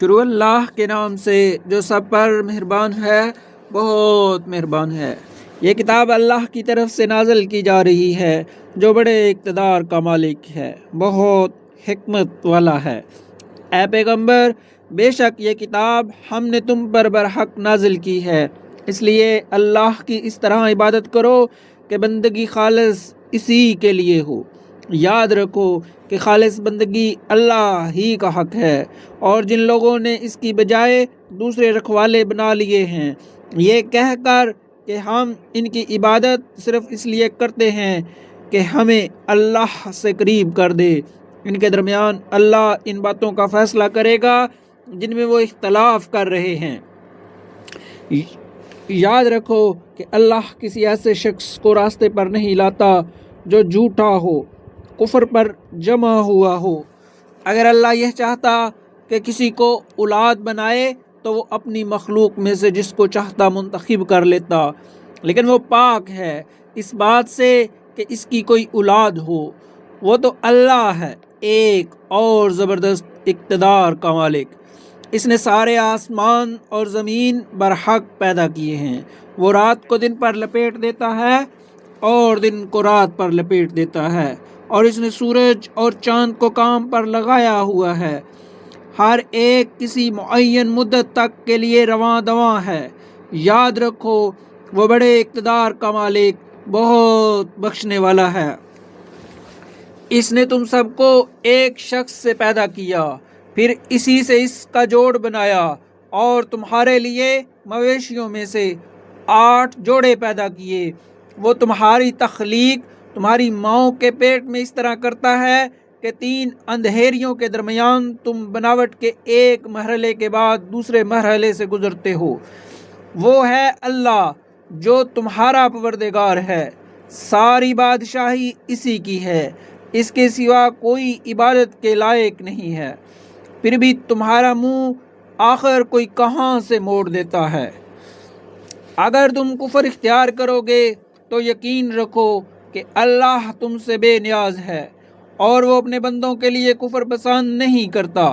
شروع اللہ کے نام سے جو سب پر مہربان ہے، بہت مہربان ہے۔ یہ کتاب اللہ کی طرف سے نازل کی جا رہی ہے جو بڑے اقتدار کا مالک ہے، بہت حکمت والا ہے۔ اے پیغمبر، بے شک یہ کتاب ہم نے تم پر برحق نازل کی ہے، اس لیے اللہ کی اس طرح عبادت کرو کہ بندگی خالص اسی کے لیے ہو۔ یاد رکھو کہ خالص بندگی اللہ ہی کا حق ہے، اور جن لوگوں نے اس کی بجائے دوسرے رکھوالے بنا لیے ہیں، یہ کہہ کر کہ ہم ان کی عبادت صرف اس لیے کرتے ہیں کہ ہمیں اللہ سے قریب کر دے، ان کے درمیان اللہ ان باتوں کا فیصلہ کرے گا جن میں وہ اختلاف کر رہے ہیں۔ یاد رکھو کہ اللہ کسی ایسے شخص کو راستے پر نہیں لاتا جو جھوٹا ہو، کفر پر جمع ہوا ہو۔ اگر اللہ یہ چاہتا کہ کسی کو اولاد بنائے تو وہ اپنی مخلوق میں سے جس کو چاہتا منتخب کر لیتا، لیکن وہ پاک ہے اس بات سے کہ اس کی کوئی اولاد ہو۔ وہ تو اللہ ہے، ایک اور زبردست اقتدار کا مالک۔ اس نے سارے آسمان اور زمین برحق پیدا کیے ہیں۔ وہ رات کو دن پر لپیٹ دیتا ہے اور دن کو رات پر لپیٹ دیتا ہے، اور اس نے سورج اور چاند کو کام پر لگایا ہوا ہے، ہر ایک کسی معین مدت تک کے لیے رواں دواں ہے۔ یاد رکھو وہ بڑے اقتدار کا مالک، بہت بخشنے والا ہے۔ اس نے تم سب کو ایک شخص سے پیدا کیا، پھر اسی سے اس کا جوڑ بنایا، اور تمہارے لیے مویشیوں میں سے 8 جوڑے پیدا کیے۔ وہ تمہاری تخلیق تمہاری ماؤں کے پیٹ میں اس طرح کرتا ہے کہ 3 اندھیریوں کے درمیان تم بناوٹ کے ایک مرحلے کے بعد دوسرے مرحلے سے گزرتے ہو۔ وہ ہے اللہ جو تمہارا پروردگار ہے، ساری بادشاہی اسی کی ہے، اس کے سوا کوئی عبادت کے لائق نہیں ہے۔ پھر بھی تمہارا منہ آخر کوئی کہاں سے موڑ دیتا ہے۔ اگر تم کفر اختیار کرو گے تو یقین رکھو کہ اللہ تم سے بے نیاز ہے، اور وہ اپنے بندوں کے لیے کفر پسند نہیں کرتا۔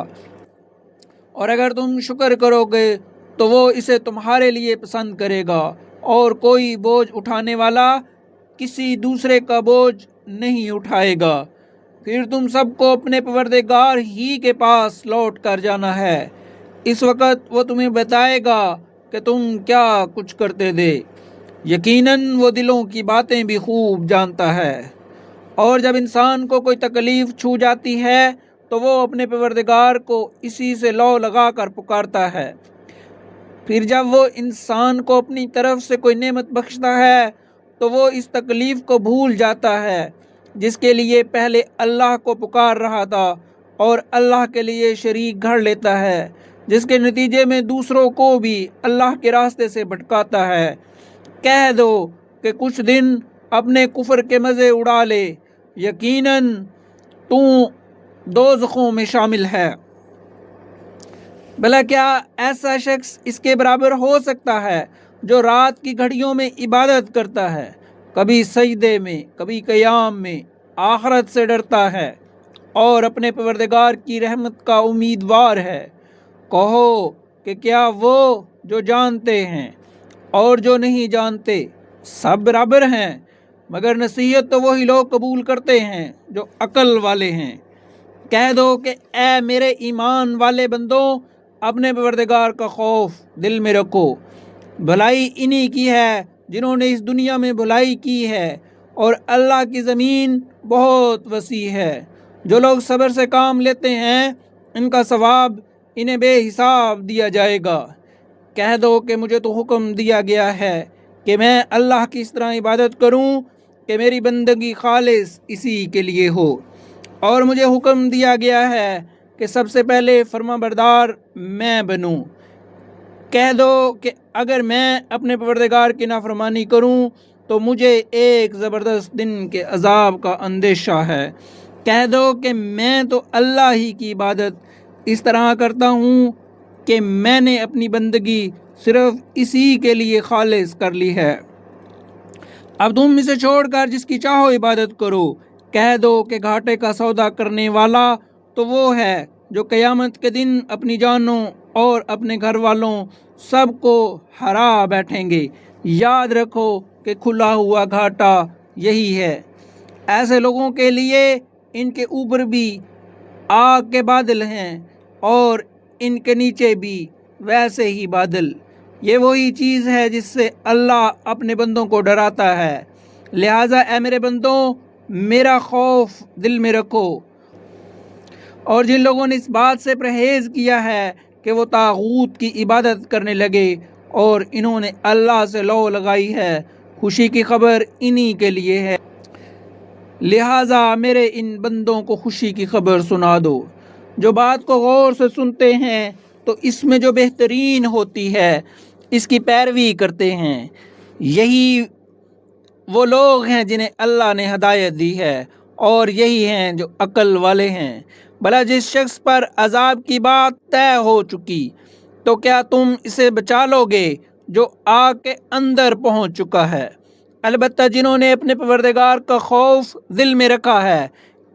اور اگر تم شکر کرو گے تو وہ اسے تمہارے لیے پسند کرے گا، اور کوئی بوجھ اٹھانے والا کسی دوسرے کا بوجھ نہیں اٹھائے گا۔ پھر تم سب کو اپنے پروردگار ہی کے پاس لوٹ کر جانا ہے، اس وقت وہ تمہیں بتائے گا کہ تم کیا کچھ کرتے تھے۔ یقیناً وہ دلوں کی باتیں بھی خوب جانتا ہے۔ اور جب انسان کو کوئی تکلیف چھو جاتی ہے تو وہ اپنے پروردگار کو اسی سے لو لگا کر پکارتا ہے۔ پھر جب وہ انسان کو اپنی طرف سے کوئی نعمت بخشتا ہے تو وہ اس تکلیف کو بھول جاتا ہے جس کے لیے پہلے اللہ کو پکار رہا تھا، اور اللہ کے لیے شریک گھڑ لیتا ہے، جس کے نتیجے میں دوسروں کو بھی اللہ کے راستے سے بھٹکاتا ہے۔ کہہ دو کہ کچھ دن اپنے کفر کے مزے اڑا لے، یقیناً تو دوزخوں میں شامل ہے۔ بھلا کیا ایسا شخص اس کے برابر ہو سکتا ہے جو رات کی گھڑیوں میں عبادت کرتا ہے، کبھی سجدے میں کبھی قیام میں، آخرت سے ڈرتا ہے اور اپنے پروردگار کی رحمت کا امیدوار ہے؟ کہو کہ کیا وہ جو جانتے ہیں اور جو نہیں جانتے سب برابر ہیں؟ مگر نصیحت تو وہی لوگ قبول کرتے ہیں جو عقل والے ہیں۔ کہہ دو کہ اے میرے ایمان والے بندوں، اپنے پروردگار کا خوف دل میں رکھو۔ بھلائی انہی کی ہے جنہوں نے اس دنیا میں بھلائی کی ہے، اور اللہ کی زمین بہت وسیع ہے۔ جو لوگ صبر سے کام لیتے ہیں ان کا ثواب انہیں بے حساب دیا جائے گا۔ کہہ دو کہ مجھے تو حکم دیا گیا ہے کہ میں اللہ کی اس طرح عبادت کروں کہ میری بندگی خالص اسی کے لیے ہو، اور مجھے حکم دیا گیا ہے کہ سب سے پہلے فرما بردار میں بنوں۔ کہہ دو کہ اگر میں اپنے پروردگار کی نافرمانی کروں تو مجھے ایک زبردست دن کے عذاب کا اندیشہ ہے۔ کہہ دو کہ میں تو اللہ ہی کی عبادت اس طرح کرتا ہوں کہ میں نے اپنی بندگی صرف اسی کے لیے خالص کر لی ہے۔ اب تم اسے چھوڑ کر جس کی چاہو عبادت کرو۔ کہہ دو کہ گھاٹے کا سودا کرنے والا تو وہ ہے جو قیامت کے دن اپنی جانوں اور اپنے گھر والوں سب کو ہرا بیٹھیں گے۔ یاد رکھو کہ کھلا ہوا گھاٹا یہی ہے۔ ایسے لوگوں کے لیے ان کے اوپر بھی آگ کے بادل ہیں اور ان کے نیچے بھی ویسے ہی بادل۔ یہ وہی چیز ہے جس سے اللہ اپنے بندوں کو ڈراتا ہے۔ لہٰذا اے میرے بندوں، میرا خوف دل میں رکھو، اور جن لوگوں نے اس بات سے پرہیز کیا ہے کہ وہ طاغوت کی عبادت کرنے لگے اور انہوں نے اللہ سے لو لگائی ہے، خوشی کی خبر انہی کے لیے ہے۔ لہٰذا میرے ان بندوں کو خوشی کی خبر سنا دو۔ جو بات کو غور سے سنتے ہیں تو اس میں جو بہترین ہوتی ہے اس کی پیروی کرتے ہیں، یہی وہ لوگ ہیں جنہیں اللہ نے ہدایت دی ہے، اور یہی ہیں جو عقل والے ہیں۔ بھلا جس شخص پر عذاب کی بات طے ہو چکی تو کیا تم اسے بچا لو گے جو آگ کے اندر پہنچ چکا ہے؟ البتہ جنہوں نے اپنے پروردگار کا خوف دل میں رکھا ہے،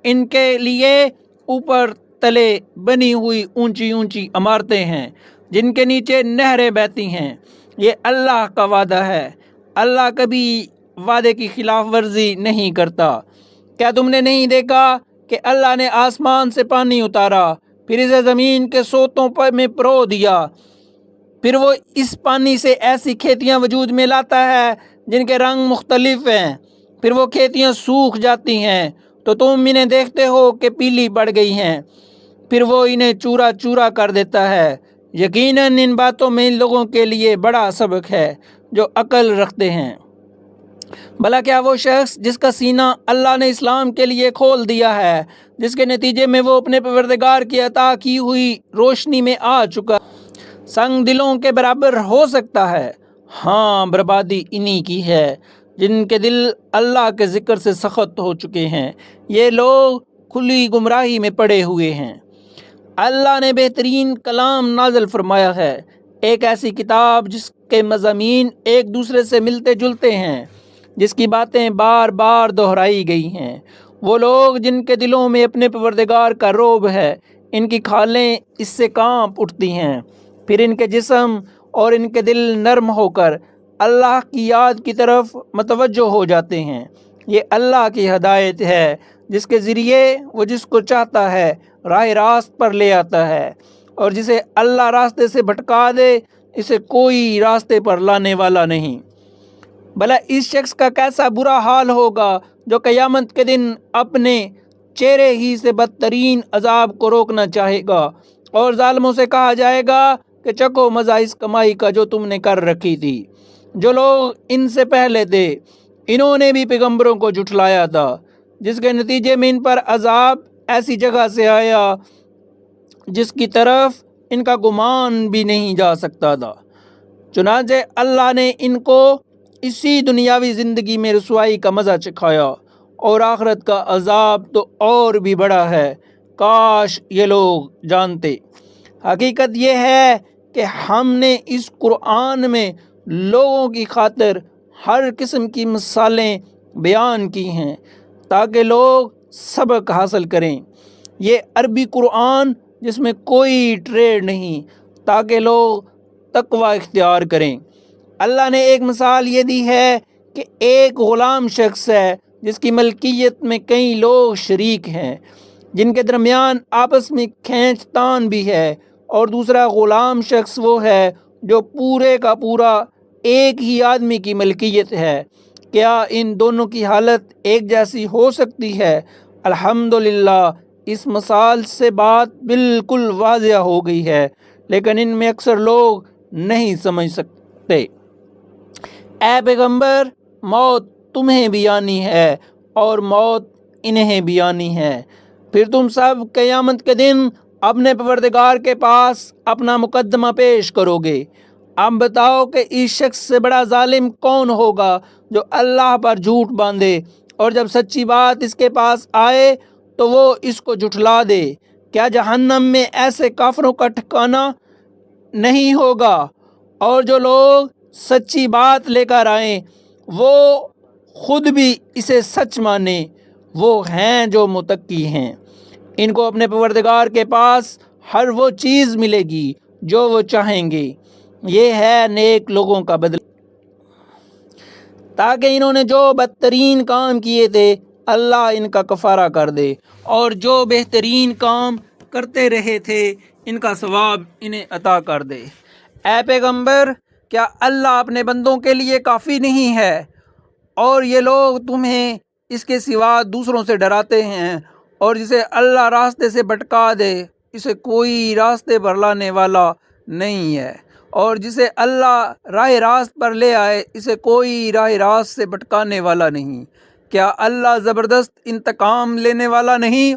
ان کے لیے اوپر تلے بنی ہوئی اونچی اونچی عمارتیں ہیں جن کے نیچے نہریں بہتی ہیں۔ یہ اللہ کا وعدہ ہے، اللہ کبھی وعدے کی خلاف ورزی نہیں کرتا۔ کیا تم نے نہیں دیکھا کہ اللہ نے آسمان سے پانی اتارا، پھر اسے زمین کے سوتوں میں پرو دیا، پھر وہ اس پانی سے ایسی کھیتیاں وجود میں لاتا ہے جن کے رنگ مختلف ہیں، پھر وہ کھیتیاں سوکھ جاتی ہیں تو تم انہیں دیکھتے ہو کہ پیلی پڑ گئی ہیں، پھر وہ انہیں چورا چورا کر دیتا ہے۔ یقیناً ان باتوں میں ان لوگوں کے لیے بڑا سبق ہے جو عقل رکھتے ہیں۔ بھلا کیا وہ شخص جس کا سینہ اللہ نے اسلام کے لیے کھول دیا ہے، جس کے نتیجے میں وہ اپنے پروردگار کی عطا کی ہوئی روشنی میں آ چکا، سنگ دلوں کے برابر ہو سکتا ہے؟ ہاں، بربادی انہی کی ہے جن کے دل اللہ کے ذکر سے سخت ہو چکے ہیں۔ یہ لوگ کھلی گمراہی میں پڑے ہوئے ہیں۔ اللہ نے بہترین کلام نازل فرمایا ہے، ایک ایسی کتاب جس کے مضامین ایک دوسرے سے ملتے جلتے ہیں، جس کی باتیں بار بار دہرائی گئی ہیں۔ وہ لوگ جن کے دلوں میں اپنے پروردگار کا رعب ہے، ان کی کھالیں اس سے کانپ اٹھتی ہیں، پھر ان کے جسم اور ان کے دل نرم ہو کر اللہ کی یاد کی طرف متوجہ ہو جاتے ہیں۔ یہ اللہ کی ہدایت ہے جس کے ذریعے وہ جس کو چاہتا ہے راہ راست پر لے آتا ہے، اور جسے اللہ راستے سے بھٹکا دے اسے کوئی راستے پر لانے والا نہیں۔ بھلا اس شخص کا کیسا برا حال ہوگا جو قیامت کے دن اپنے چہرے ہی سے بدترین عذاب کو روکنا چاہے گا، اور ظالموں سے کہا جائے گا کہ چکھو مزہ اس کمائی کا جو تم نے کر رکھی تھی۔ جو لوگ ان سے پہلے تھے انہوں نے بھی پیغمبروں کو جھٹلایا تھا، جس کے نتیجے میں ان پر عذاب ایسی جگہ سے آیا جس کی طرف ان کا گمان بھی نہیں جا سکتا تھا۔ چنانچہ اللہ نے ان کو اسی دنیاوی زندگی میں رسوائی کا مزہ چکھایا، اور آخرت کا عذاب تو اور بھی بڑا ہے، کاش یہ لوگ جانتے۔ حقیقت یہ ہے کہ ہم نے اس قرآن میں لوگوں کی خاطر ہر قسم کی مثالیں بیان کی ہیں تاکہ لوگ سبق حاصل کریں۔ یہ عربی قرآن جس میں کوئی ٹریڈ نہیں، تاکہ لوگ تقوی اختیار کریں۔ اللہ نے ایک مثال یہ دی ہے کہ ایک غلام شخص ہے جس کی ملکیت میں کئی لوگ شریک ہیں، جن کے درمیان آپس میں کھینچ تان بھی ہے، اور دوسرا غلام شخص وہ ہے جو پورے کا پورا ایک ہی آدمی کی ملکیت ہے۔ کیا ان دونوں کی حالت ایک جیسی ہو سکتی ہے؟ الحمدللہ، اس مثال سے بات بالکل واضح ہو گئی ہے، لیکن ان میں اکثر لوگ نہیں سمجھ سکتے۔ اے پیغمبر، موت تمہیں بھی آنی ہے اور موت انہیں بھی آنی ہے، پھر تم سب قیامت کے دن اپنے پروردگار کے پاس اپنا مقدمہ پیش کرو گے۔ اب بتاؤ کہ اس شخص سے بڑا ظالم کون ہوگا جو اللہ پر جھوٹ باندھے اور جب سچی بات اس کے پاس آئے تو وہ اس کو جھٹلا دے۔ کیا جہنم میں ایسے کافروں کا ٹھکانہ نہیں ہوگا؟ اور جو لوگ سچی بات لے کر آئیں وہ خود بھی اسے سچ مانیں، وہ ہیں جو متقی ہیں۔ ان کو اپنے پروردگار کے پاس ہر وہ چیز ملے گی جو وہ چاہیں گے۔ یہ ہے نیک لوگوں کا بدلہ، تاکہ انہوں نے جو بدترین کام کیے تھے اللہ ان کا کفارہ کر دے، اور جو بہترین کام کرتے رہے تھے ان کا ثواب انہیں عطا کر دے۔ اے پیغمبر، کیا اللہ اپنے بندوں کے لیے کافی نہیں ہے؟ اور یہ لوگ تمہیں اس کے سوا دوسروں سے ڈراتے ہیں، اور جسے اللہ راستے سے بھٹکا دے اسے کوئی راستے پر لانے والا نہیں ہے، اور جسے اللہ راہ راست پر لے آئے اسے کوئی راہ راست سے بھٹکانے والا نہیں۔ کیا اللہ زبردست انتقام لینے والا نہیں؟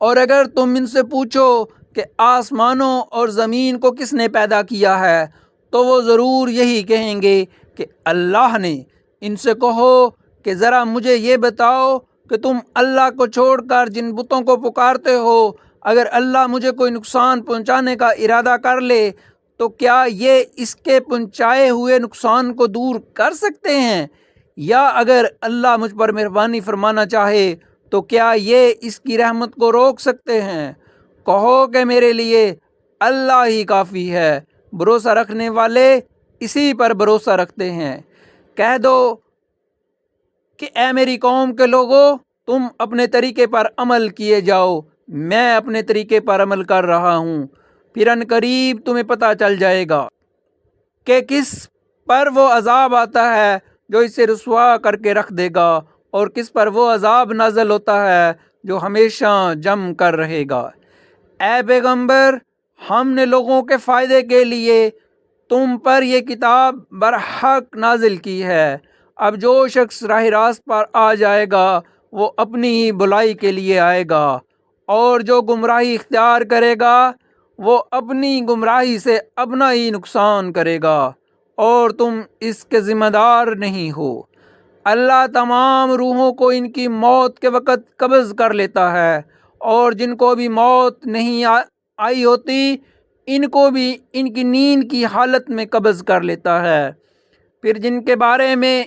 اور اگر تم ان سے پوچھو کہ آسمانوں اور زمین کو کس نے پیدا کیا ہے تو وہ ضرور یہی کہیں گے کہ اللہ نے۔ ان سے کہو کہ ذرا مجھے یہ بتاؤ کہ تم اللہ کو چھوڑ کر جن بتوں کو پکارتے ہو، اگر اللہ مجھے کوئی نقصان پہنچانے کا ارادہ کر لے تو کیا یہ اس کے پہنچائے ہوئے نقصان کو دور کر سکتے ہیں؟ یا اگر اللہ مجھ پر مہربانی فرمانا چاہے تو کیا یہ اس کی رحمت کو روک سکتے ہیں؟ کہو کہ میرے لیے اللہ ہی کافی ہے، بھروسہ رکھنے والے اسی پر بھروسہ رکھتے ہیں۔ کہہ دو کہ اے میری قوم کے لوگو، تم اپنے طریقے پر عمل کیے جاؤ، میں اپنے طریقے پر عمل کر رہا ہوں، پھر ان قریب تمہیں پتہ چل جائے گا کہ کس پر وہ عذاب آتا ہے جو اسے رسوا کر کے رکھ دے گا، اور کس پر وہ عذاب نازل ہوتا ہے جو ہمیشہ جم کر رہے گا۔ اے پیغمبر، ہم نے لوگوں کے فائدے کے لیے تم پر یہ کتاب برحق نازل کی ہے۔ اب جو شخص راہ راست پر آ جائے گا وہ اپنی ہی بھلائی کے لیے آئے گا، اور جو گمراہی اختیار کرے گا وہ اپنی گمراہی سے اپنا ہی نقصان کرے گا، اور تم اس کے ذمہ دار نہیں ہو۔ اللہ تمام روحوں کو ان کی موت کے وقت قبض کر لیتا ہے، اور جن کو بھی موت نہیں آئی ہوتی ان کو بھی ان کی نیند کی حالت میں قبض کر لیتا ہے۔ پھر جن کے بارے میں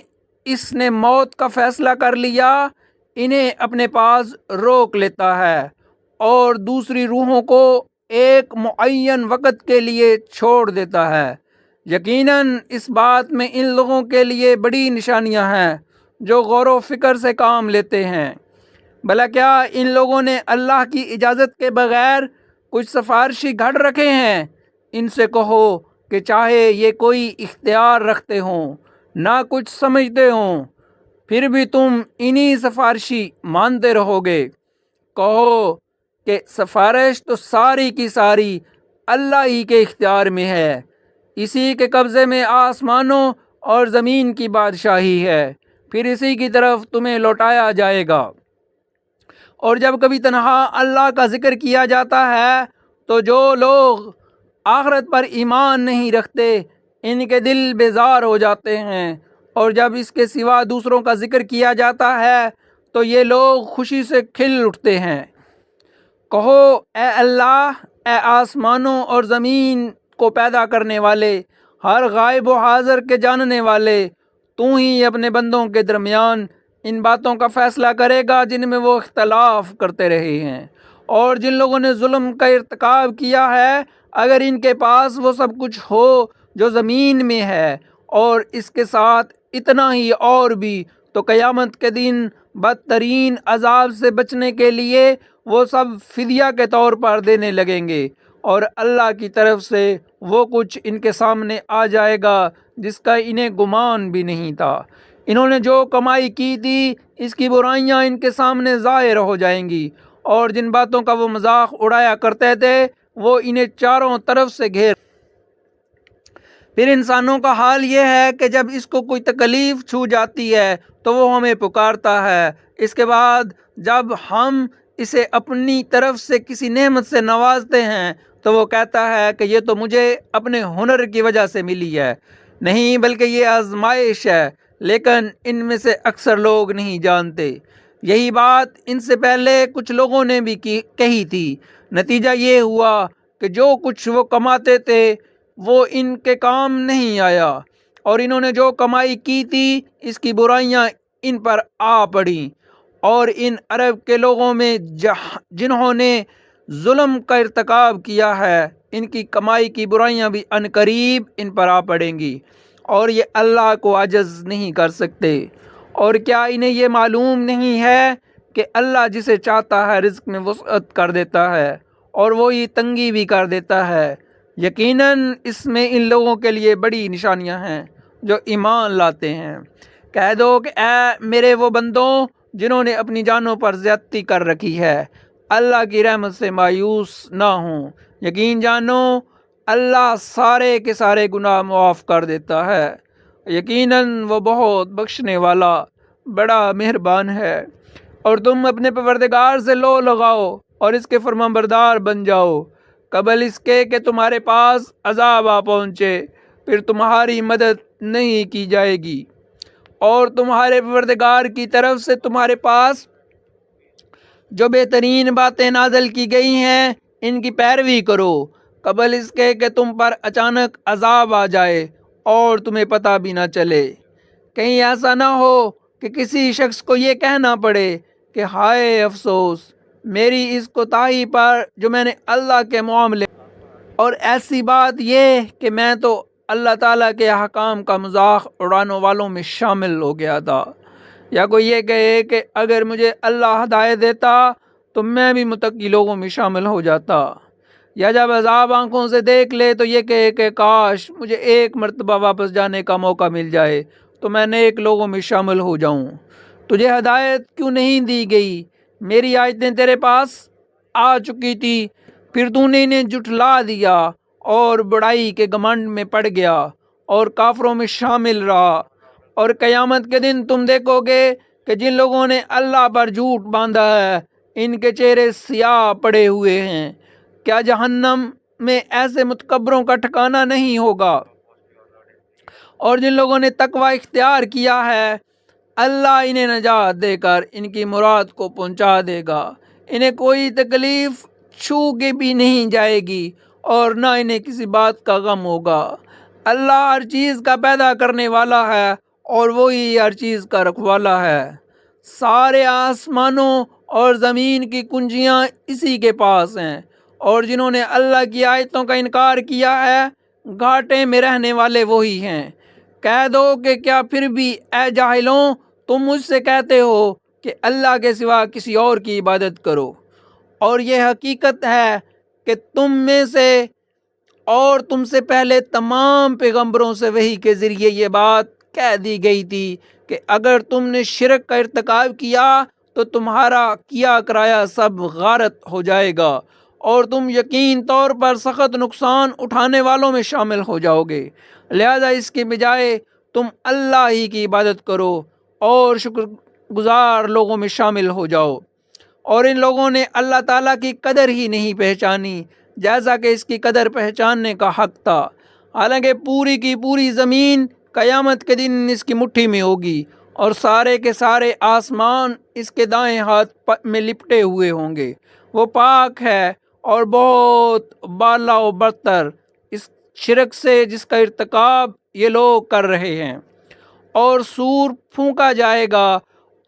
اس نے موت کا فیصلہ کر لیا انہیں اپنے پاس روک لیتا ہے، اور دوسری روحوں کو ایک معین وقت کے لیے چھوڑ دیتا ہے۔ یقیناً اس بات میں ان لوگوں کے لیے بڑی نشانیاں ہیں جو غور و فکر سے کام لیتے ہیں۔ بھلا کیا ان لوگوں نے اللہ کی اجازت کے بغیر کچھ سفارشی گھڑ رکھے ہیں؟ ان سے کہو کہ چاہے یہ کوئی اختیار رکھتے ہوں نہ کچھ سمجھتے ہوں پھر بھی تم انہی سفارشی مانتے رہو گے۔ کہو کہ سفارش تو ساری کی ساری اللہ ہی کے اختیار میں ہے، اسی کے قبضے میں آسمانوں اور زمین کی بادشاہی ہے، پھر اسی کی طرف تمہیں لوٹایا جائے گا۔ اور جب کبھی تنہا اللہ کا ذکر کیا جاتا ہے تو جو لوگ آخرت پر ایمان نہیں رکھتے ان کے دل بیزار ہو جاتے ہیں، اور جب اس کے سوا دوسروں کا ذکر کیا جاتا ہے تو یہ لوگ خوشی سے کھل اٹھتے ہیں۔ کہو اے اللہ، اے آسمانوں اور زمین کو پیدا کرنے والے، ہر غائب و حاضر کے جاننے والے، تو ہی اپنے بندوں کے درمیان ان باتوں کا فیصلہ کرے گا جن میں وہ اختلاف کرتے رہے ہیں۔ اور جن لوگوں نے ظلم کا ارتکاب کیا ہے اگر ان کے پاس وہ سب کچھ ہو جو زمین میں ہے اور اس کے ساتھ اتنا ہی اور بھی، تو قیامت کے دن بدترین عذاب سے بچنے کے لیے وہ سب فدیہ کے طور پر دینے لگیں گے، اور اللہ کی طرف سے وہ کچھ ان کے سامنے آ جائے گا جس کا انہیں گمان بھی نہیں تھا۔ انہوں نے جو کمائی کی تھی اس کی برائیاں ان کے سامنے ظاہر ہو جائیں گی، اور جن باتوں کا وہ مذاق اڑایا کرتے تھے وہ انہیں چاروں طرف سے گھیر۔ پھر انسانوں کا حال یہ ہے کہ جب اس کو کوئی تکلیف چھو جاتی ہے تو وہ ہمیں پکارتا ہے، اس کے بعد جب ہم اسے اپنی طرف سے کسی نعمت سے نوازتے ہیں تو وہ کہتا ہے کہ یہ تو مجھے اپنے ہنر کی وجہ سے ملی ہے۔ نہیں، بلکہ یہ آزمائش ہے، لیکن ان میں سے اکثر لوگ نہیں جانتے۔ یہی بات ان سے پہلے کچھ لوگوں نے بھی کہی تھی، نتیجہ یہ ہوا کہ جو کچھ وہ کماتے تھے وہ ان کے کام نہیں آیا، اور انہوں نے جو کمائی کی تھی اس کی برائیاں ان پر آ پڑیں۔ اور ان عرب کے لوگوں میں جنہوں نے ظلم کا ارتکاب کیا ہے، ان کی کمائی کی برائیاں بھی عنقریب ان پر آ پڑیں گی، اور یہ اللہ کو عاجز نہیں کر سکتے۔ اور کیا انہیں یہ معلوم نہیں ہے کہ اللہ جسے چاہتا ہے رزق میں وسعت کر دیتا ہے اور وہی تنگی بھی کر دیتا ہے۔ یقیناً اس میں ان لوگوں کے لیے بڑی نشانیاں ہیں جو ایمان لاتے ہیں۔ کہہ دو کہ اے میرے وہ بندوں جنہوں نے اپنی جانوں پر زیادتی کر رکھی ہے، اللہ کی رحمت سے مایوس نہ ہوں۔ یقین جانو اللہ سارے کے سارے گناہ معاف کر دیتا ہے، یقیناً وہ بہت بخشنے والا بڑا مہربان ہے۔ اور تم اپنے پروردگار سے لو لگاؤ اور اس کے فرمانبردار بن جاؤ قبل اس کے کہ تمہارے پاس عذاب آ پہنچے، پھر تمہاری مدد نہیں کی جائے گی، اور تمہارے پروردگار کی طرف سے تمہارے پاس جو بہترین باتیں نازل کی گئی ہیں ان کی پیروی کرو قبل اس کے کہ تم پر اچانک عذاب آ جائے اور تمہیں پتہ بھی نہ چلے۔ کہیں ایسا نہ ہو کہ کسی شخص کو یہ کہنا پڑے کہ ہائے افسوس میری اس کوتاہی پر جو میں نے اللہ کے معاملے، اور ایسی بات یہ کہ میں تو اللہ تعالیٰ کے احکام کا مذاق اڑانے والوں میں شامل ہو گیا تھا۔ یا کوئی یہ کہے کہ اگر مجھے اللہ ہدایت دیتا تو میں بھی متقی لوگوں میں شامل ہو جاتا۔ یا جب عذاب آنکھوں سے دیکھ لے تو یہ کہے کہ کاش مجھے ایک مرتبہ واپس جانے کا موقع مل جائے تو میں نیک لوگوں میں شامل ہو جاؤں۔ تجھے ہدایت کیوں نہیں دی گئی؟ میری آیتیں تیرے پاس آ چکی تھی، پھر تو نے انہیں جھٹلا دیا اور بڑائی کے گھمنڈ میں پڑ گیا اور کافروں میں شامل رہا۔ اور قیامت کے دن تم دیکھو گے کہ جن لوگوں نے اللہ پر جھوٹ باندھا ہے ان کے چہرے سیاہ پڑے ہوئے ہیں۔ کیا جہنم میں ایسے متکبروں کا ٹھکانہ نہیں ہوگا؟ اور جن لوگوں نے تقوی اختیار کیا ہے اللہ انہیں نجات دے کر ان کی مراد کو پہنچا دے گا۔ انہیں کوئی تکلیف چھو کے بھی نہیں جائے گی اور نہ انہیں کسی بات کا غم ہوگا۔ اللہ ہر چیز کا پیدا کرنے والا ہے اور وہی ہر چیز کا رکھوالا ہے۔ سارے آسمانوں اور زمین کی کنجیاں اسی کے پاس ہیں، اور جنہوں نے اللہ کی آیتوں کا انکار کیا ہے گھاٹے میں رہنے والے وہی ہیں۔ کہہ دو کہ کیا پھر بھی اے جاہلوں تم مجھ سے کہتے ہو کہ اللہ کے سوا کسی اور کی عبادت کرو، اور یہ حقیقت ہے کہ تم میں سے اور تم سے پہلے تمام پیغمبروں سے وحی کے ذریعے یہ بات کہہ دی گئی تھی کہ اگر تم نے شرک کا ارتکاب کیا تو تمہارا کیا کرایا سب غارت ہو جائے گا اور تم یقین طور پر سخت نقصان اٹھانے والوں میں شامل ہو جاؤ گے۔ لہذا اس کے بجائے تم اللہ ہی کی عبادت کرو اور شکر گزار لوگوں میں شامل ہو جاؤ۔ اور ان لوگوں نے اللہ تعالیٰ کی قدر ہی نہیں پہچانی جیسا کہ اس کی قدر پہچاننے کا حق تھا، حالانکہ پوری کی پوری زمین قیامت کے دن اس کی مٹھی میں ہوگی اور سارے کے سارے آسمان اس کے دائیں ہاتھ میں لپٹے ہوئے ہوں گے۔ وہ پاک ہے اور بہت بالا و برتر اس شرک سے جس کا ارتکاب یہ لوگ کر رہے ہیں۔ اور سور پھونکا جائے گا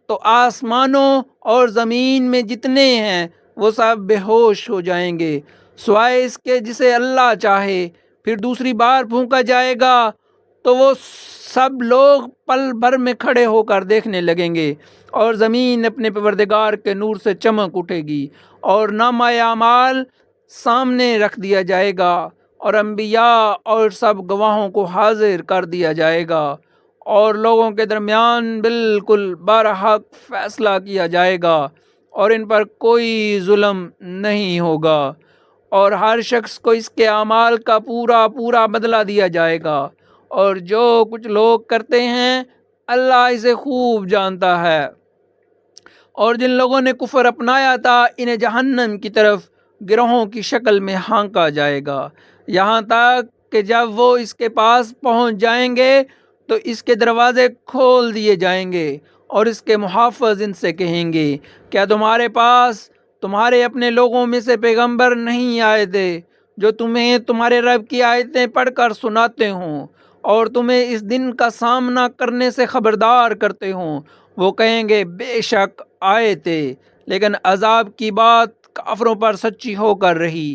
تو آسمانوں اور زمین میں جتنے ہیں وہ سب بے ہوش ہو جائیں گے سوائے اس کے جسے اللہ چاہے۔ پھر دوسری بار پھونکا جائے گا تو وہ سب لوگ پل بھر میں کھڑے ہو کر دیکھنے لگیں گے، اور زمین اپنے پروردگار کے نور سے چمک اٹھے گی، اور نامہ اعمال سامنے رکھ دیا جائے گا، اور انبیاء اور سب گواہوں کو حاضر کر دیا جائے گا، اور لوگوں کے درمیان بالکل برحق فیصلہ کیا جائے گا، اور ان پر کوئی ظلم نہیں ہوگا، اور ہر شخص کو اس کے اعمال کا پورا پورا بدلہ دیا جائے گا، اور جو کچھ لوگ کرتے ہیں اللہ اسے خوب جانتا ہے۔ اور جن لوگوں نے کفر اپنایا تھا انہیں جہنم کی طرف گروہوں کی شکل میں ہانکا جائے گا، یہاں تک کہ جب وہ اس کے پاس پہنچ جائیں گے تو اس کے دروازے کھول دیے جائیں گے، اور اس کے محافظ ان سے کہیں گے کیا تمہارے پاس تمہارے اپنے لوگوں میں سے پیغمبر نہیں آئے تھے جو تمہیں تمہارے رب کی آیتیں پڑھ کر سناتے ہوں اور تمہیں اس دن کا سامنا کرنے سے خبردار کرتے ہوں؟ وہ کہیں گے بے شک آئے تھے، لیکن عذاب کی بات کافروں پر سچی ہو کر رہی۔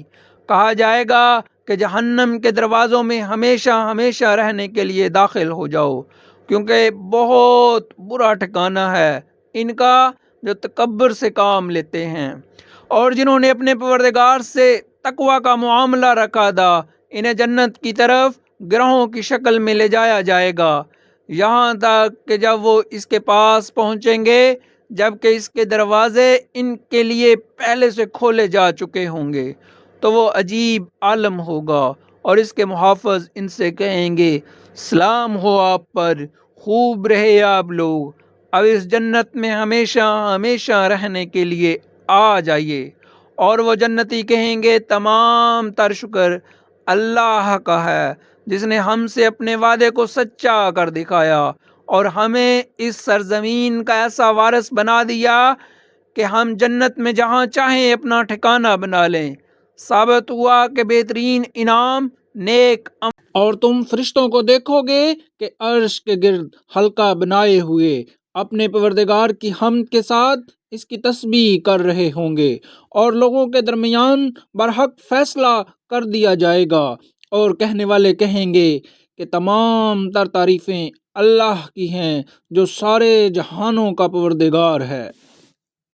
کہا جائے گا کہ جہنم کے دروازوں میں ہمیشہ ہمیشہ رہنے کے لیے داخل ہو جاؤ، کیونکہ بہت برا ٹھکانہ ہے ان کا جو تکبر سے کام لیتے ہیں، اور جنہوں نے اپنے پروردگار سے تقوی کا معاملہ رکھا تھا انہیں جنت کی طرف گروہوں کی شکل میں لے جایا جائے گا، یہاں تک کہ جب وہ اس کے پاس پہنچیں گے جبکہ اس کے دروازے ان کے لیے پہلے سے کھولے جا چکے ہوں گے، تو وہ عجیب عالم ہوگا اور اس کے محافظ ان سے کہیں گے سلام ہو آپ پر، خوب رہے آپ لوگ، اب اس جنت میں ہمیشہ ہمیشہ رہنے کے لیے آ جائیے۔ اور وہ جنتی کہیں گے تمام تر شکر اللہ کا ہے جس نے ہم سے اپنے وعدے کو سچا کر دکھایا اور ہمیں اس سرزمین کا ایسا وارث بنا دیا کہ ہم جنت میں جہاں چاہیں اپنا ٹھکانہ بنا لیں۔ ثابت ہوا کہ بہترین انعام نیک اور تم فرشتوں کو دیکھو گے کہ عرش کے گرد حلقہ بنائے ہوئے اپنے پروردگار کی حمد کے ساتھ اس کی تسبیح کر رہے ہوں گے، اور لوگوں کے درمیان برحق فیصلہ کر دیا جائے گا، اور کہنے والے کہیں گے کہ تمام تر تعریفیں اللہ کی ہیں جو سارے جہانوں کا پروردگار ہے۔